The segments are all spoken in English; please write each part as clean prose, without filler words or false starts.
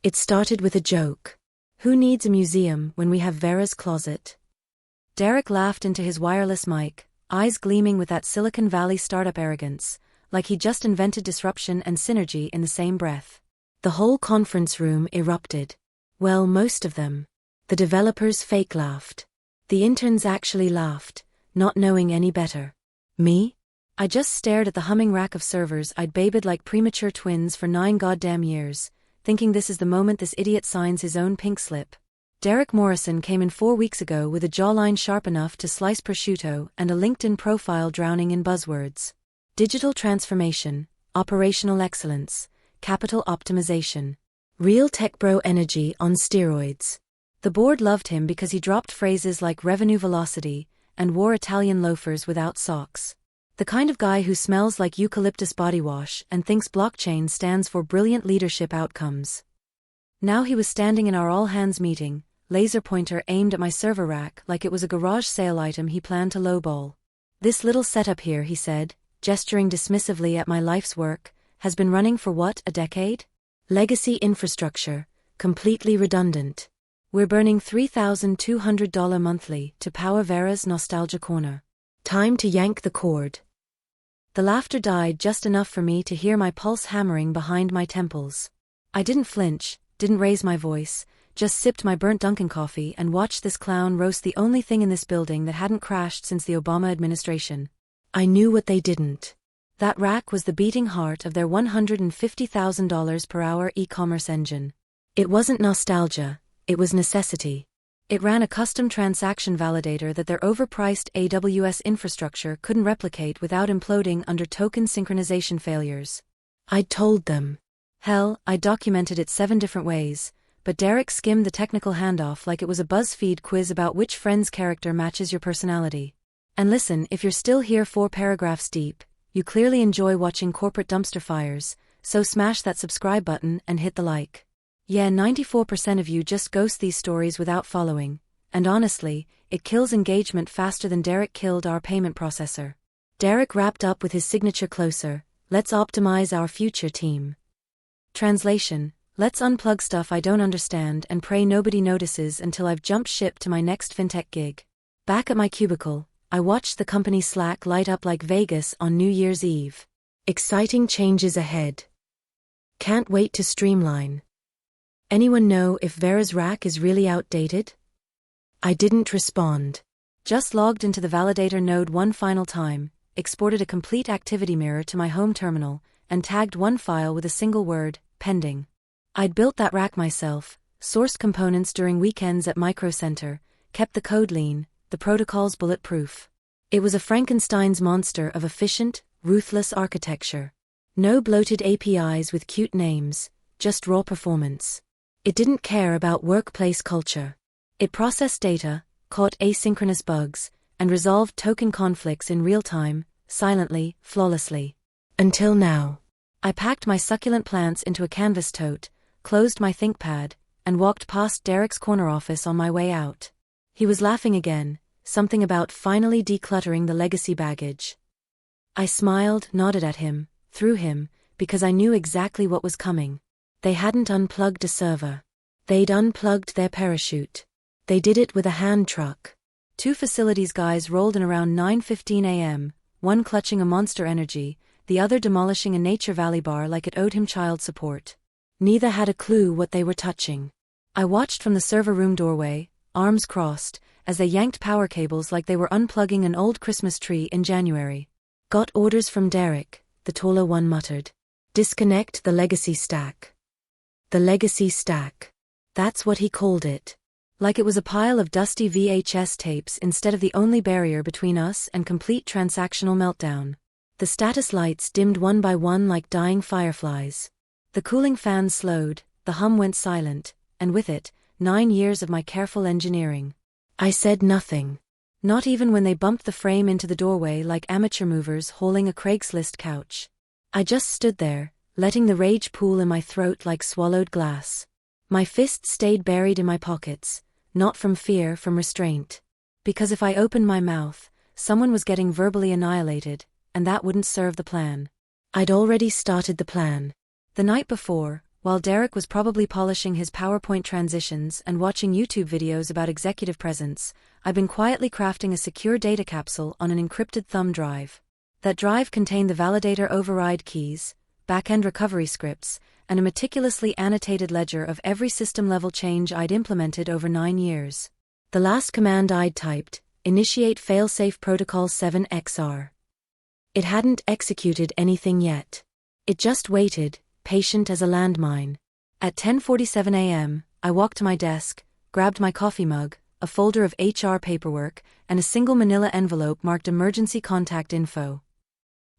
It started with a joke. Who needs a museum when we have Vera's closet? Derek laughed into his wireless mic, eyes gleaming with that Silicon Valley startup arrogance, like he just invented disruption and synergy in the same breath. The whole conference room erupted. Well, most of them. The developers fake laughed. The interns actually laughed, not knowing any better. Me? I just stared at the humming rack of servers I'd babied like premature twins for 9 goddamn years, thinking this is the moment this idiot signs his own pink slip. Derek Morrison came in 4 weeks ago with a jawline sharp enough to slice prosciutto and a LinkedIn profile drowning in buzzwords. Digital transformation, operational excellence, capital optimization. Real tech bro energy on steroids. The board loved him because he dropped phrases like revenue velocity and wore Italian loafers without socks. The kind of guy who smells like eucalyptus body wash and thinks blockchain stands for brilliant leadership outcomes. Now he was standing in our all-hands meeting, laser pointer aimed at my server rack like it was a garage sale item he planned to lowball. This little setup here, he said, gesturing dismissively at my life's work, has been running for what, a decade? Legacy infrastructure, completely redundant. We're burning $3,200 monthly to power Vera's nostalgia corner. Time to yank the cord. The laughter died just enough for me to hear my pulse hammering behind my temples. I didn't flinch, didn't raise my voice, just sipped my burnt Dunkin' coffee and watched this clown roast the only thing in this building that hadn't crashed since the Obama administration. I knew what they didn't. That rack was the beating heart of their $150,000 per hour e-commerce engine. It wasn't nostalgia, it was necessity. It ran a custom transaction validator that their overpriced AWS infrastructure couldn't replicate without imploding under token synchronization failures. I'd told them. Hell, I documented it 7 different ways, but Derek skimmed the technical handoff like it was a BuzzFeed quiz about which friend's character matches your personality. And listen, if you're still here 4 paragraphs deep, you clearly enjoy watching corporate dumpster fires, so smash that subscribe button and hit the like. Yeah, 94% of you just ghost these stories without following, and honestly, it kills engagement faster than Derek killed our payment processor. Derek wrapped up with his signature closer, "Let's optimize our future, team." Translation: let's unplug stuff I don't understand and pray nobody notices until I've jumped ship to my next fintech gig. Back at my cubicle, I watched the company Slack light up like Vegas on New Year's Eve. Exciting changes ahead. Can't wait to streamline. Anyone know if Vera's rack is really outdated? I didn't respond. Just logged into the validator node one final time, exported a complete activity mirror to my home terminal, and tagged one file with a single word, pending. I'd built that rack myself, sourced components during weekends at Micro Center, kept the code lean, the protocols bulletproof. It was a Frankenstein's monster of efficient, ruthless architecture. No bloated APIs with cute names, just raw performance. It didn't care about workplace culture. It processed data, caught asynchronous bugs, and resolved token conflicts in real time, silently, flawlessly. Until now. I packed my succulent plants into a canvas tote, closed my ThinkPad, and walked past Derek's corner office on my way out. He was laughing again, something about finally decluttering the legacy baggage. I smiled, nodded at him, through him, because I knew exactly what was coming. They hadn't unplugged a server. They'd unplugged their parachute. They did it with a hand truck. 2 facilities guys rolled in around 9:15 a.m., one clutching a Monster Energy, the other demolishing a Nature Valley bar like it owed him child support. Neither had a clue what they were touching. I watched from the server room doorway, arms crossed, as they yanked power cables like they were unplugging an old Christmas tree in January. Got orders from Derek, the taller one muttered. Disconnect the legacy stack. The legacy stack. That's what he called it. Like it was a pile of dusty VHS tapes instead of the only barrier between us and complete transactional meltdown. The status lights dimmed one by one like dying fireflies. The cooling fans slowed, the hum went silent, and with it, 9 years of my careful engineering. I said nothing. Not even when they bumped the frame into the doorway like amateur movers hauling a Craigslist couch. I just stood there, letting the rage pool in my throat like swallowed glass. My fists stayed buried in my pockets, not from fear, from restraint. Because if I opened my mouth, someone was getting verbally annihilated, and that wouldn't serve the plan. I'd already started the plan. The night before, While Derek was probably polishing his PowerPoint transitions and watching YouTube videos about executive presence, I'd been quietly crafting a secure data capsule on an encrypted thumb drive. That drive contained the validator override keys, back-end recovery scripts, and a meticulously annotated ledger of every system-level change I'd implemented over 9 years. The last command I'd typed, initiate failsafe protocol 7XR. It hadn't executed anything yet. It just waited, patient as a landmine. At 10:47 a.m., I walked to my desk, grabbed my coffee mug, a folder of HR paperwork, and a single manila envelope marked emergency contact info.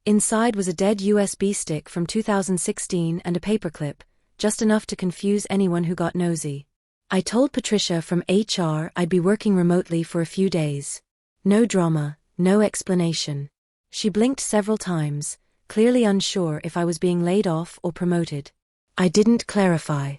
Inside was a dead USB stick from 2016 and a paperclip, just enough to confuse anyone who got nosy. I told Patricia from HR I'd be working remotely for a few days. No drama, no explanation. She blinked several times, clearly unsure if I was being laid off or promoted. I didn't clarify.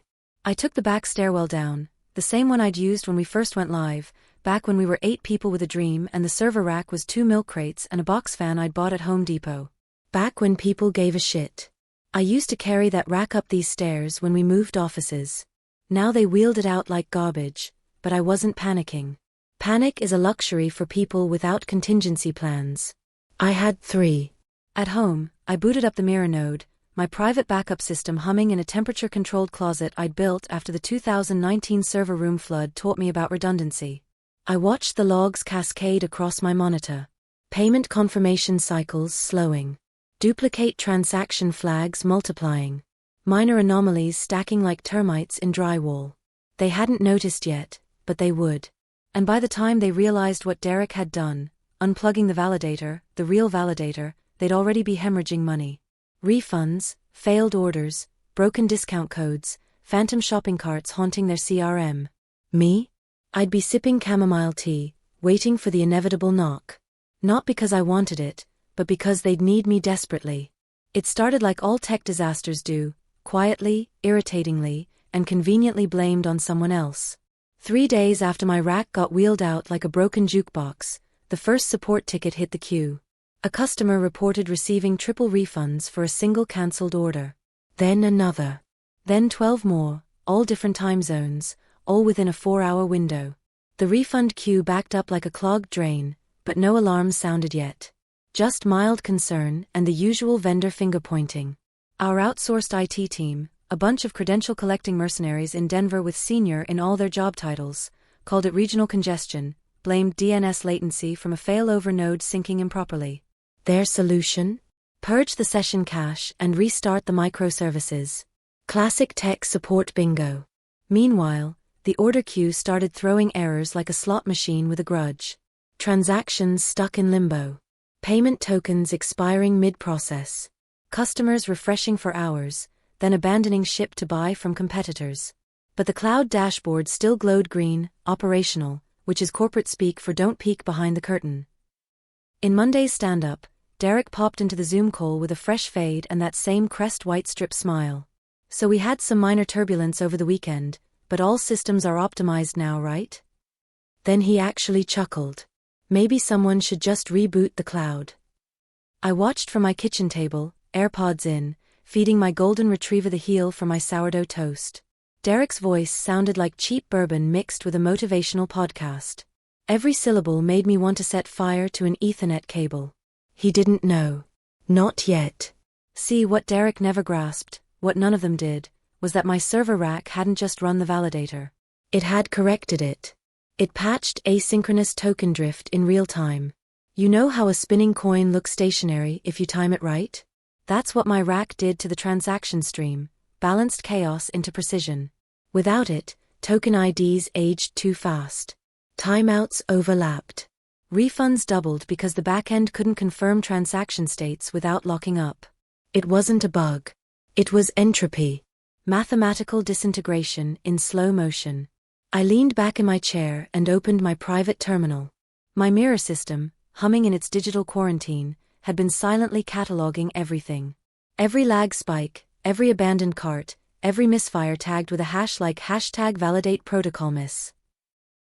I took the back stairwell down, the same one I'd used when we first went live, back when we were 8 people with a dream and the server rack was 2 milk crates and a box fan I'd bought at Home Depot. Back when people gave a shit. I used to carry that rack up these stairs when we moved offices. Now they wheeled it out like garbage, but I wasn't panicking. Panic is a luxury for people without contingency plans. I had 3. At home, I booted up the Mirror node, my private backup system humming in a temperature-controlled closet I'd built after the 2019 server room flood taught me about redundancy. I watched the logs cascade across my monitor. Payment confirmation cycles slowing. Duplicate transaction flags multiplying. Minor anomalies stacking like termites in drywall. They hadn't noticed yet, but they would. And by the time they realized what Derek had done, unplugging the validator, the real validator, they'd already be hemorrhaging money. Refunds, failed orders, broken discount codes, phantom shopping carts haunting their CRM. Me? I'd be sipping chamomile tea, waiting for the inevitable knock. Not because I wanted it, but because they'd need me desperately. It started like all tech disasters do, quietly, irritatingly, and conveniently blamed on someone else. 3 days after my rack got wheeled out like a broken jukebox, the first support ticket hit the queue. A customer reported receiving triple refunds for a single cancelled order. Then another. Then 12 more, all different time zones, all within a 4-hour window. The refund queue backed up like a clogged drain, but no alarms sounded yet. Just mild concern and the usual vendor finger-pointing. Our outsourced IT team, a bunch of credential-collecting mercenaries in Denver with senior in all their job titles, called it regional congestion, blamed DNS latency from a failover node syncing improperly. Their solution? Purge the session cache and restart the microservices. Classic tech support bingo. Meanwhile, the order queue started throwing errors like a slot machine with a grudge. Transactions stuck in limbo. Payment tokens expiring mid-process. Customers refreshing for hours, then abandoning ship to buy from competitors. But the cloud dashboard still glowed green, operational, which is corporate speak for don't peek behind the curtain. In Monday's stand-up, Derek popped into the Zoom call with a fresh fade and that same crest white strip smile. So we had some minor turbulence over the weekend, but all systems are optimized now, right? Then he actually chuckled. Maybe someone should just reboot the cloud. I watched from my kitchen table, AirPods in, feeding my golden retriever the heel for my sourdough toast. Derek's voice sounded like cheap bourbon mixed with a motivational podcast. Every syllable made me want to set fire to an Ethernet cable. He didn't know. Not yet. See, what Derek never grasped, what none of them did, was that my server rack hadn't just run the validator. It had corrected it. It patched asynchronous token drift in real time. You know how a spinning coin looks stationary if you time it right? That's what my rack did to the transaction stream, balanced chaos into precision. Without it, token IDs aged too fast. Timeouts overlapped. Refunds doubled because the backend couldn't confirm transaction states without locking up. It wasn't a bug. It was entropy. Mathematical disintegration in slow motion. I leaned back in my chair and opened my private terminal. My mirror system, humming in its digital quarantine, had been silently cataloging everything. Every lag spike, every abandoned cart, every misfire tagged with a hash like #validateprotocolmiss.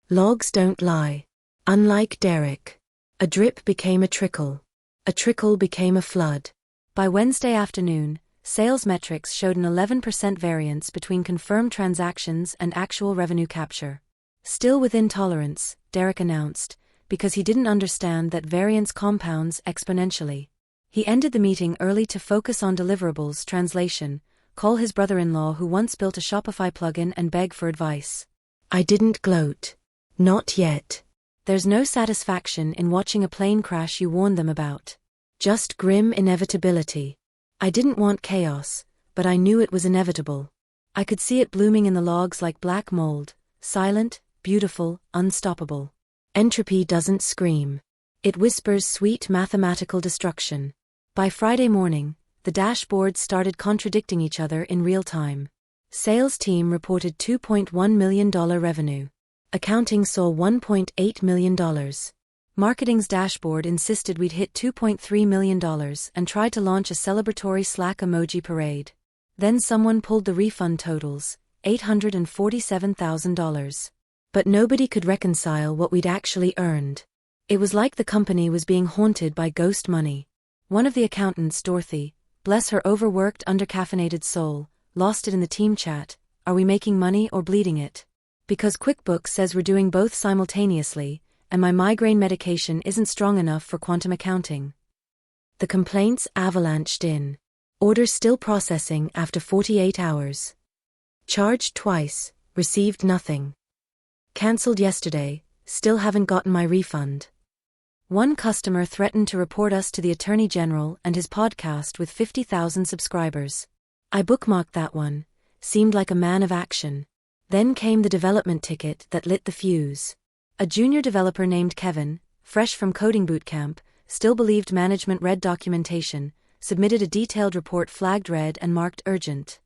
Logs don't lie. Unlike Derek. A drip became a trickle. A trickle became a flood. By Wednesday afternoon, Sales metrics showed an 11% variance between confirmed transactions and actual revenue capture. Still within tolerance, Derek announced, because he didn't understand that variance compounds exponentially. He ended the meeting early to focus on deliverables. Translation: call his brother-in-law who once built a Shopify plugin and beg for advice. I didn't gloat. Not yet. There's no satisfaction in watching a plane crash you warned them about. Just grim inevitability. I didn't want chaos, but I knew it was inevitable. I could see it blooming in the logs like black mold, silent, beautiful, unstoppable. Entropy doesn't scream. It whispers sweet mathematical destruction. By Friday morning, the dashboards started contradicting each other in real time. Sales team reported $2.1 million revenue. Accounting saw $1.8 million. Marketing's dashboard insisted we'd hit $2.3 million and tried to launch a celebratory Slack emoji parade. Then someone pulled the refund totals, $847,000. But nobody could reconcile what we'd actually earned. It was like the company was being haunted by ghost money. One of the accountants, Dorothy, bless her overworked, undercaffeinated soul, lost it in the team chat. Are we making money or bleeding it? Because QuickBooks says we're doing both simultaneously, and my migraine medication isn't strong enough for quantum accounting. The complaints avalanched in. Orders still processing after 48 hours. Charged twice, received nothing. Cancelled yesterday, still haven't gotten my refund. One customer threatened to report us to the Attorney General and his podcast with 50,000 subscribers. I bookmarked that one, seemed like a man of action. Then came the development ticket that lit the fuse. A junior developer named Kevin, fresh from coding bootcamp, still believed management read documentation, submitted a detailed report flagged red and marked urgent.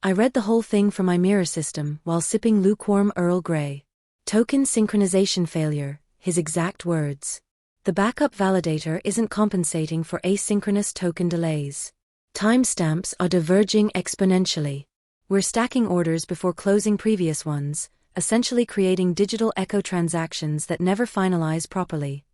I read the whole thing from my mirror system while sipping lukewarm Earl Grey. Token synchronization failure, his exact words. The backup validator isn't compensating for asynchronous token delays. Timestamps are diverging exponentially. We're stacking orders before closing previous ones, essentially creating digital echo transactions that never finalize properly.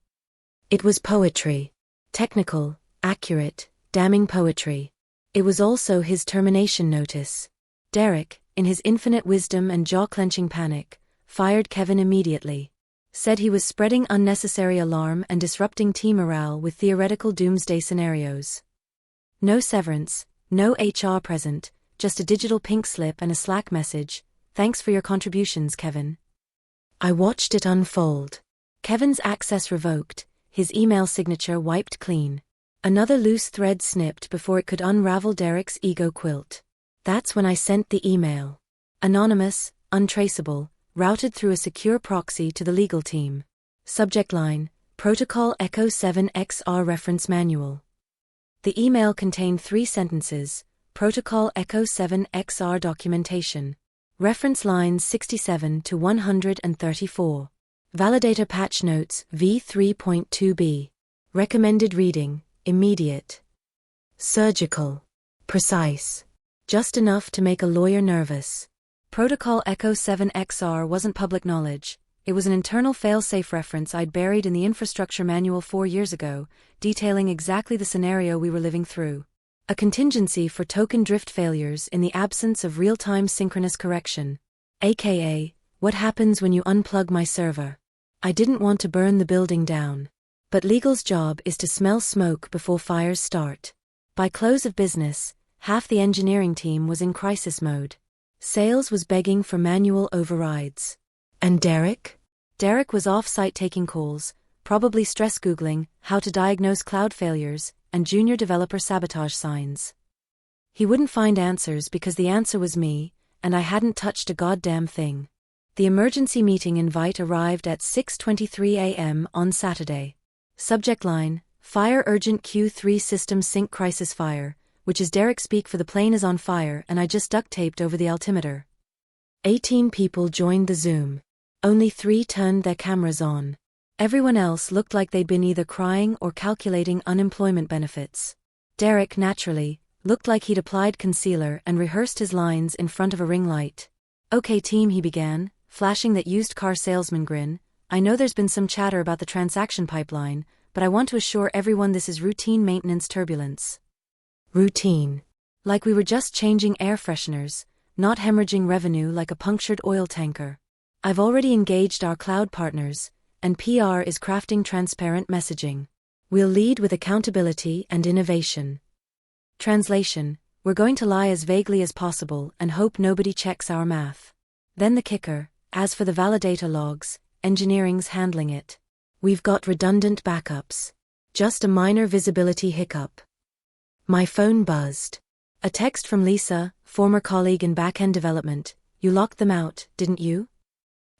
It was poetry. Technical, accurate, damning poetry. It was also his termination notice. Derek, in his infinite wisdom and jaw-clenching panic, fired Kevin immediately. Said he was spreading unnecessary alarm and disrupting team morale with theoretical doomsday scenarios. No severance, no HR present, just a digital pink slip and a Slack message. Thanks for your contributions, Kevin. I watched it unfold. Kevin's access revoked, his email signature wiped clean. Another loose thread snipped before it could unravel Derek's ego quilt. That's when I sent the email. Anonymous, untraceable, routed through a secure proxy to the legal team. Subject line: Protocol Echo 7XR Reference Manual. The email contained 3 sentences: Protocol Echo 7XR Documentation. Reference lines 67 to 134. Validator Patch Notes v3.2b. Recommended reading: immediate. Surgical. Precise. Just enough to make a lawyer nervous. Protocol Echo 7XR wasn't public knowledge. It was an internal fail-safe reference I'd buried in the infrastructure manual 4 years ago, detailing exactly the scenario we were living through. A contingency for token drift failures in the absence of real-time synchronous correction. AKA, what happens when you unplug my server? I didn't want to burn the building down. But legal's job is to smell smoke before fires start. By close of business, half the engineering team was in crisis mode. Sales was begging for manual overrides. And Derek? Derek was off-site taking calls, probably stress Googling how to diagnose cloud failures and junior developer sabotage signs. He wouldn't find answers because the answer was me, and I hadn't touched a goddamn thing. The emergency meeting invite arrived at 6:23 a.m. on Saturday. Subject line: Fire Urgent Q3 System Sync Crisis Fire, which is Derek speak for the plane is on fire and I just duct taped over the altimeter. 18 people joined the Zoom. Only 3 turned their cameras on. Everyone else looked like they'd been either crying or calculating unemployment benefits. Derek, naturally, looked like he'd applied concealer and rehearsed his lines in front of a ring light. Okay team, he began, flashing that used car salesman grin. I know there's been some chatter about the transaction pipeline, but I want to assure everyone this is routine maintenance turbulence. Routine. Like we were just changing air fresheners, not hemorrhaging revenue like a punctured oil tanker. I've already engaged our cloud partners, and PR is crafting transparent messaging. We'll lead with accountability and innovation. Translation: we're going to lie as vaguely as possible and hope nobody checks our math. Then the kicker: as for the validator logs, engineering's handling it. We've got redundant backups. Just a minor visibility hiccup. My phone buzzed. A text from Lisa, former colleague in back-end development. You locked them out, didn't you?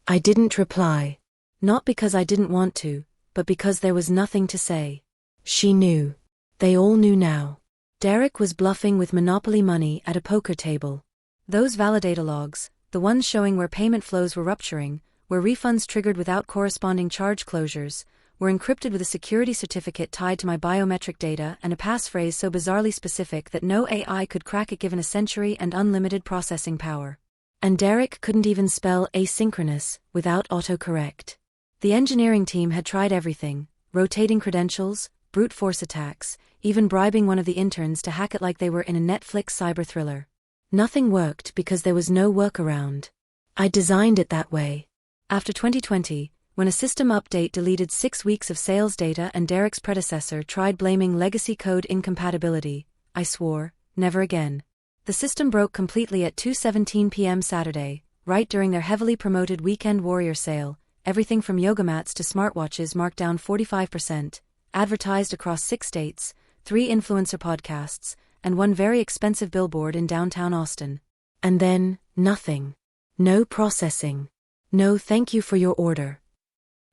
I didn't reply. Not because I didn't want to, but because there was nothing to say. She knew. They all knew now. Derek was bluffing with Monopoly money at a poker table. Those validator logs, the ones showing where payment flows were rupturing, where refunds triggered without corresponding charge closures, were encrypted with a security certificate tied to my biometric data and a passphrase so bizarrely specific that no AI could crack it given a century and unlimited processing power. And Derek couldn't even spell asynchronous without autocorrect. The engineering team had tried everything: rotating credentials, brute force attacks, even bribing one of the interns to hack it like they were in a Netflix cyber thriller. Nothing worked because there was no workaround. I designed it that way. After 2020, when a system update deleted 6 weeks of sales data and Derek's predecessor tried blaming legacy code incompatibility, I swore, never again. The system broke completely at 2:17 p.m. Saturday, right during their heavily promoted Weekend Warrior sale, everything from yoga mats to smartwatches marked down 45%, advertised across 6 states, 3 influencer podcasts, and 1 very expensive billboard in downtown Austin. And then, nothing. No processing. No thank you for your order.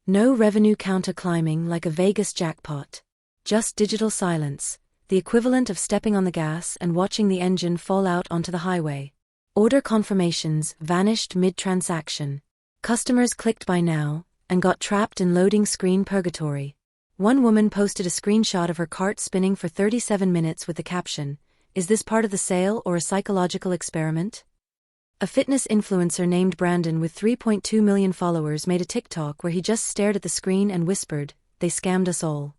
No revenue counter climbing like a Vegas jackpot. Just digital silence, the equivalent of stepping on the gas and watching the engine fall out onto the highway. Order confirmations vanished mid-transaction. Customers clicked buy now and got trapped in loading screen purgatory. One woman posted a screenshot of her cart spinning for 37 minutes with the caption, "Is this part of the sale or a psychological experiment?" A fitness influencer named Brandon with 3.2 million followers made a TikTok where he just stared at the screen and whispered, "They scammed us all."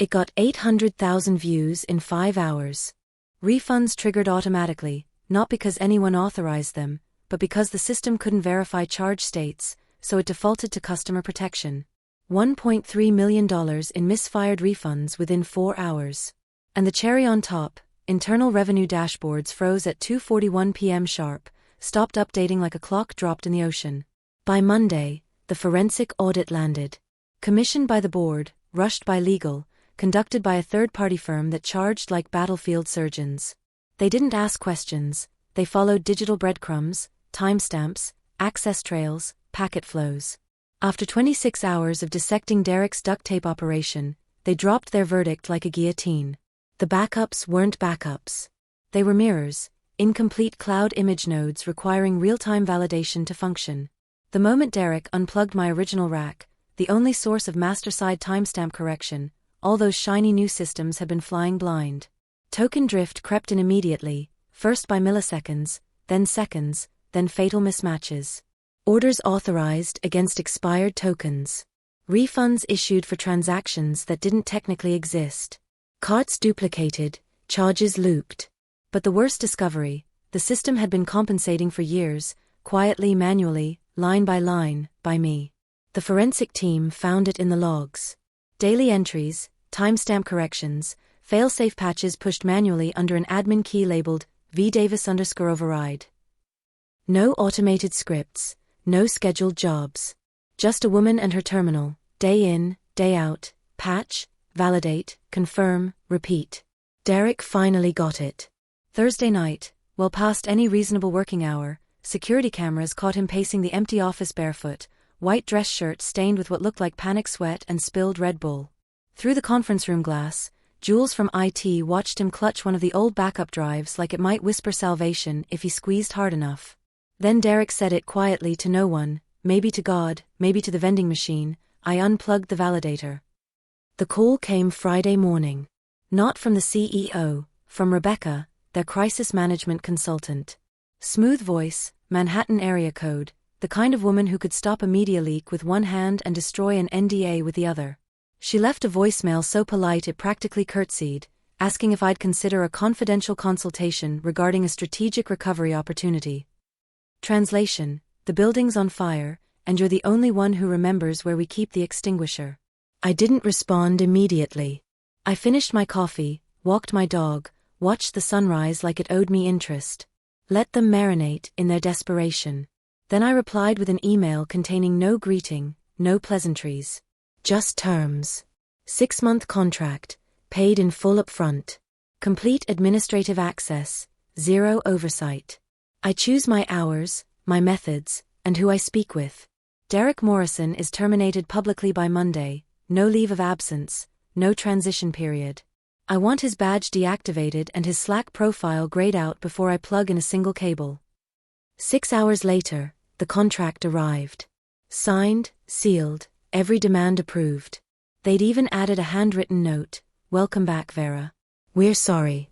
It got 800,000 views in 5 hours. Refunds triggered automatically, not because anyone authorized them, but because the system couldn't verify charge states, so it defaulted to customer protection. $1.3 million in misfired refunds within 4 hours. And the cherry on top, internal revenue dashboards froze at 2:41 p.m. sharp, stopped updating like a clock dropped in the ocean. By Monday, the forensic audit landed. Commissioned by the board, rushed by legal, conducted by a third-party firm that charged like battlefield surgeons. They didn't ask questions, they followed digital breadcrumbs, timestamps, access trails, packet flows. After 26 hours of dissecting Derek's duct tape operation, they dropped their verdict like a guillotine. The backups weren't backups. They were mirrors, incomplete cloud image nodes requiring real-time validation to function. The moment Derek unplugged my original rack, the only source of master-side timestamp correction, all those shiny new systems had been flying blind. Token drift crept in immediately, first by milliseconds, then seconds, then fatal mismatches. Orders authorized against expired tokens. Refunds issued for transactions that didn't technically exist. Carts duplicated, charges looped. But the worst discovery, the system had been compensating for years, quietly, manually, line by line, by me. The forensic team found it in the logs. Daily entries, timestamp corrections, failsafe patches pushed manually under an admin key labeled vdavis_override. No automated scripts, no scheduled jobs. Just a woman and her terminal, day in, day out, patch, validate, confirm, repeat. Derek finally got it. Thursday night, well past any reasonable working hour, security cameras caught him pacing the empty office barefoot, white dress shirt stained with what looked like panic sweat and spilled Red Bull. Through the conference room glass, Jules from IT watched him clutch one of the old backup drives like it might whisper salvation if he squeezed hard enough. Then Derek said it quietly to no one, maybe to God, maybe to the vending machine, "I unplugged the validator." The call came Friday morning. Not from the CEO, from Rebecca, their crisis management consultant. Smooth voice, Manhattan area code, the kind of woman who could stop a media leak with one hand and destroy an NDA with the other. She left a voicemail so polite it practically curtsied, asking if I'd consider a confidential consultation regarding a strategic recovery opportunity. Translation: the building's on fire, and you're the only one who remembers where we keep the extinguisher. I didn't respond immediately. I finished my coffee, walked my dog, watched the sunrise like it owed me interest. Let them marinate in their desperation. Then I replied with an email containing no greeting, no pleasantries. Just terms. 6-month contract, paid in full upfront. Complete administrative access, zero oversight. I choose my hours, my methods, and who I speak with. Derek Morrison is terminated publicly by Monday, no leave of absence, no transition period. I want his badge deactivated and his Slack profile grayed out before I plug in a single cable. 6 hours later, the contract arrived. Signed, sealed, every demand approved. They'd even added a handwritten note, "Welcome back, Vera. We're sorry."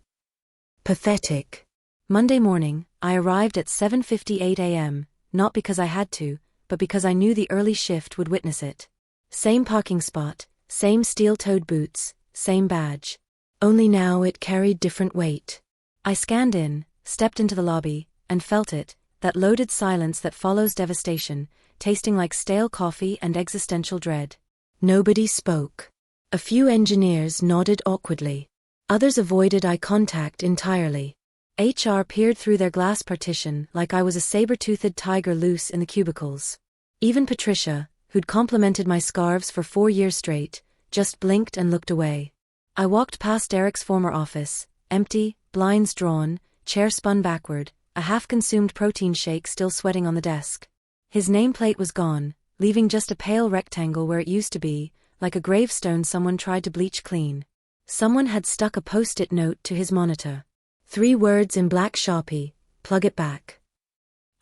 Pathetic. Monday morning, I arrived at 7:58 a.m., not because I had to, but because I knew the early shift would witness it. Same parking spot, same steel-toed boots, same badge. Only now it carried different weight. I scanned in, stepped into the lobby, and felt it, that loaded silence that follows devastation, tasting like stale coffee and existential dread. Nobody spoke. A few engineers nodded awkwardly. Others avoided eye contact entirely. HR peered through their glass partition like I was a saber-toothed tiger loose in the cubicles. Even Patricia, who'd complimented my scarves for 4 years straight, just blinked and looked away. I walked past Derek's former office, empty, blinds drawn, chair spun backward, a half-consumed protein shake still sweating on the desk. His nameplate was gone, leaving just a pale rectangle where it used to be, like a gravestone someone tried to bleach clean. Someone had stuck a post-it note to his monitor. 3 words in black Sharpie: plug it back.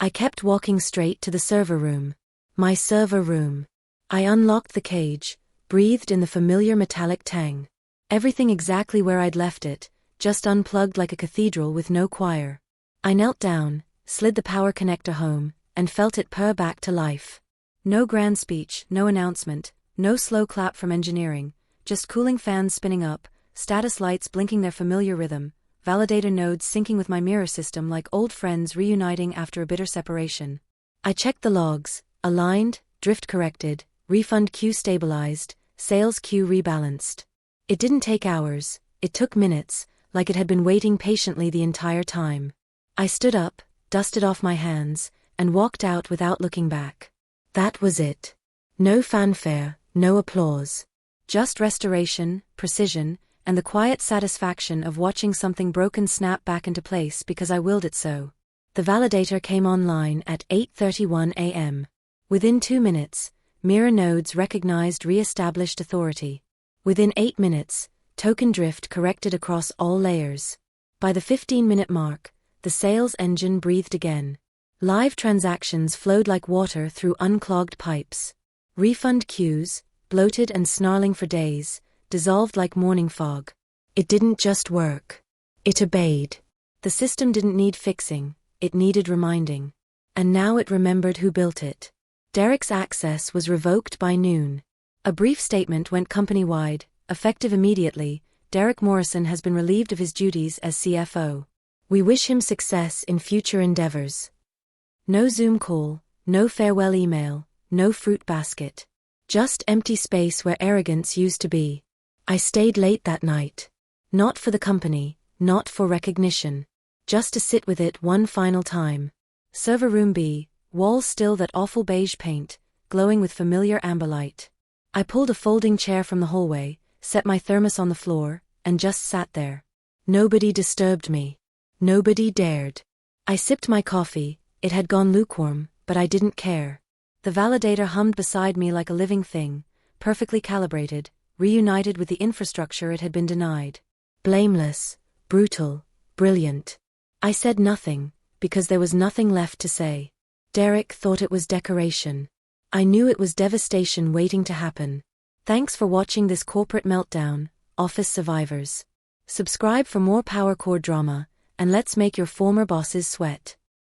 I kept walking straight to the server room. My server room. I unlocked the cage, breathed in the familiar metallic tang. Everything exactly where I'd left it, just unplugged like a cathedral with no choir. I knelt down, slid the power connector home, and felt it purr back to life. No grand speech, no announcement, no slow clap from engineering, just cooling fans spinning up, status lights blinking their familiar rhythm, validator nodes syncing with my mirror system like old friends reuniting after a bitter separation. I checked the logs, aligned, drift corrected, refund queue stabilized, sales queue rebalanced. It didn't take hours, it took minutes, like it had been waiting patiently the entire time. I stood up, dusted off my hands, and walked out without looking back. That was it. No fanfare, no applause. Just restoration, precision, and the quiet satisfaction of watching something broken snap back into place because I willed it so. The validator came online at 8:31 a.m. Within 2 minutes, mirror nodes recognized re-established authority. Within 8 minutes, token drift corrected across all layers. By the 15-minute mark, the sales engine breathed again. Live transactions flowed like water through unclogged pipes. Refund queues, bloated and snarling for days, dissolved like morning fog. It didn't just work. It obeyed. The system didn't need fixing, it needed reminding. And now it remembered who built it. Derek's access was revoked by noon. A brief statement went company-wide, effective immediately. Derek Morrison has been relieved of his duties as CFO. We wish him success in future endeavors. No Zoom call, no farewell email, no fruit basket. Just empty space where arrogance used to be. I stayed late that night. Not for the company, not for recognition. Just to sit with it one final time. Server room B, walls still that awful beige paint, glowing with familiar amber light. I pulled a folding chair from the hallway, set my thermos on the floor, and just sat there. Nobody disturbed me. Nobody dared. I sipped my coffee, it had gone lukewarm, but I didn't care. The validator hummed beside me like a living thing, perfectly calibrated, reunited with the infrastructure it had been denied. Blameless, brutal, brilliant. I said nothing, because there was nothing left to say. Derek thought it was decoration. I knew it was devastation waiting to happen. Thanks for watching this corporate meltdown, office survivors. Subscribe for more power core drama, and let's make your former bosses sweat.